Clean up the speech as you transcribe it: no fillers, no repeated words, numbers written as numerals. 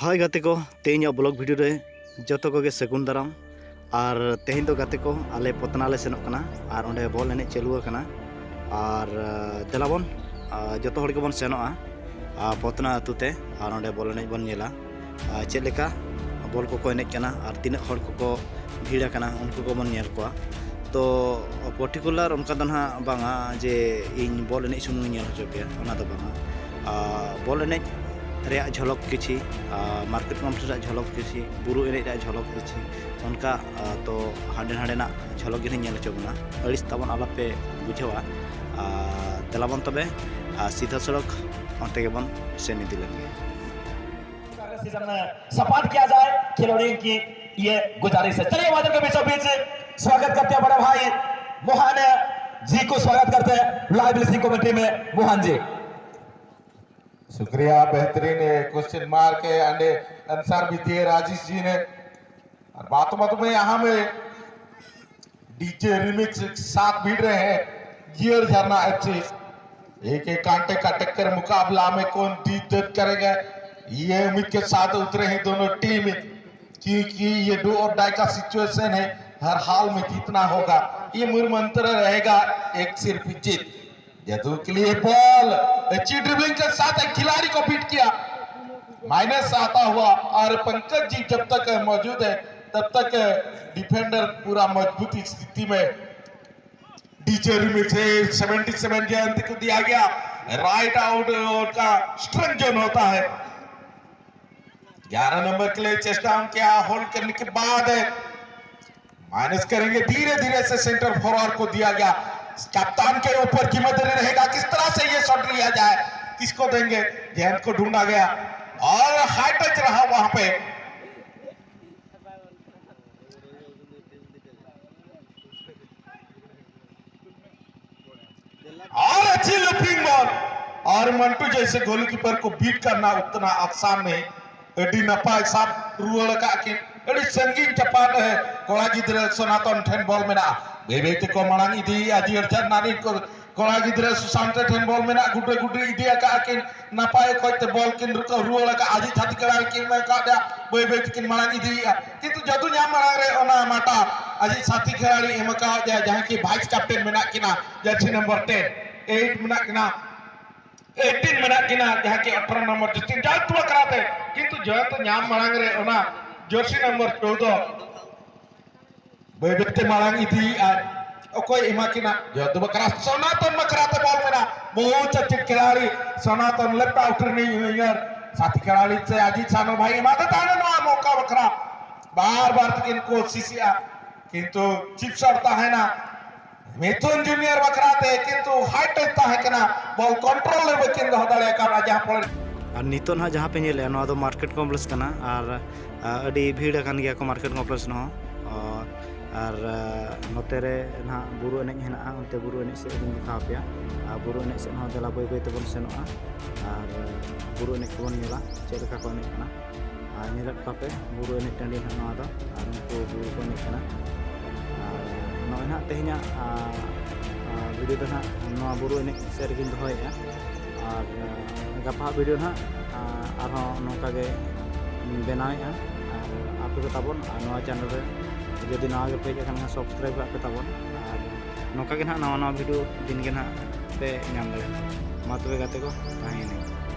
हाय गाते को तेज blog video रे जो को सगुन दाराम और तेज तो गाते को आले पतना ले सेनों कना और उन्हें बॉल एने चालू कना और देलाबन जो हड़ के बन सेनोआ पतना अतुते और उन्हें बॉल एने बन नेला चेलेका बॉल को एने कना और तीन हड़ को भीड़ कना उनको को बन नेल को तो पर्टिकुलर उनका दो ना बांगा जे इन बॉल एने सुमुंग नेल हो पे ओना दो बांगा बॉल एने रेया झलक किसी मार्केट कॉम्प्लेक्स झलक किसी बुरु एने झलक किसी उनका तो हांडे हांडेना झलक गिन नेल चोबना अड़िस ताबन आलापे बुझेवा तेलाबन तबे सीधा सड़क अंते के बन सेन इदी लगे सीजन में सपाट किया जाए खिलाड़ियों की ये गुजारिश है। चलिए वादन के बीचों बीच स्वागत करते हैं बड़े भाई मोहन जी को स्वागत करते हैं लाइव लिसनिंग कमेटी में। मोहन जी शुक्रिया, बेहतरीन क्वेश्चन मार के आंसर भी दिए राजेश जी ने। और बात में यहाँ में डीजे रिमिक्स साथ भिड़ रहे हैं गियर झरना एफसी। एक कांटे का टक्कर मुकाबला में कौन जीत करेगा ये उम्मीद के साथ उतरे हैं दोनों टीम, क्योंकि ये डू और डाई का सिचुएशन है, हर हाल में जीतना होगा। ये मूर्मंत्र रहेगा एक सिर्फ जीत। जदू के लिए बॉल अच्छी ड्रिबलिंग के साथ एक खिलाड़ी को बीट किया, माइनस आता हुआ। और पंकज जी जब तक मौजूद है तब तक डिफेंडर पूरा मजबूती स्थिति में। डीजे रिमिक्स 77 जयंत को दिया गया, राइट आउट का स्ट्रंग जोन होता है। 11 नंबर के लिए चेस्ट डाउन किया, होल्ड करने के बाद माइनस करेंगे। धीरे धीरे से सेंटर फॉरवर्ड को दिया गया, कप्तान के ऊपर जिम्मेदारी रहेगा किस तरह से ये शॉट लिया जाए, किसको देंगे। जयंत को ढूंढा गया और हाई टच रहा वहां पे। और अच्छी लूपिंग बॉल, और मंटू जैसे गोलकीपर को बीट करना उतना आसान नहीं। एडी नपाय साब रुआल का कि एडी संगीन चपाट है कोड़ा गिद्रे सनातन ठेन बॉल में ना बेबेते को मांग इदी आजी अर्जन नानी को कोड़ा गिद्रे सुशांत ठेन बॉल में ना गुडे गुडे इदी का कि नपाय कोइते बॉल किन रुआल का आजी छाती करा कि मैं का दे बेबेते किन मांग इदी किंतु जदु ᱧᱟᱢ मांग रे ओना माटा आजी साथी खिलाड़ी एमका जहां की वाइस कैप्टन में ना किना जर्सी नंबर 8 में ना किना 18 में किना जहां की 18 नंबर जस्टिन जात तो कराते किंतु जो तो ᱧᱟᱢ मांग रे ओना जर्सी नंबर 14 बेबेते मांग इदी ओकोय इमाकिना जो तो बकरा सनातन मकराते बॉल में ना बहुत अच्छे खिलाड़ी सनातन लेफ्ट आउटर नहीं हुई यार साथी खिलाड़ी से अजीत सानो भाई माता ताने ना मौका बकरा बार इनको कोशिश किंतु चिप शॉट है ना मिथुन जूनियर बकराते किंतु हाइट होता है कि ना बॉल कंट्रोल ले बकिन दो दाड़े का जहां पर और नितो ना जहाँ पे नेले ना तो मार्केट कॉम्प्लेक्स कना और अड़ी भीड़ कान गया को मार्केट कॉम्प्लेक्स न और नोते रे ना बुरु एने हेना उनते बुरु एने से दिखा पे बुरु एने से दला बय बय तबन सेनोआ और बुरु एने को नेला चेलका को एने कना नेला कापे बुरु एने टंडी ना दो और उनको बुरु को एने कना और नोय ना तेहना वीडियो तो ना नोआ बुरु एने से रगिन दोहया और गपा वीडियो ना और नौका के बनाया और आप ताबन नवा चैनल रे जदि नवा के पेज खान सब्सक्राइब पे ताबन और नौका के ना नवा वीडियो दिन के ना पे नाम दे मा तबे गाते को ताहेने।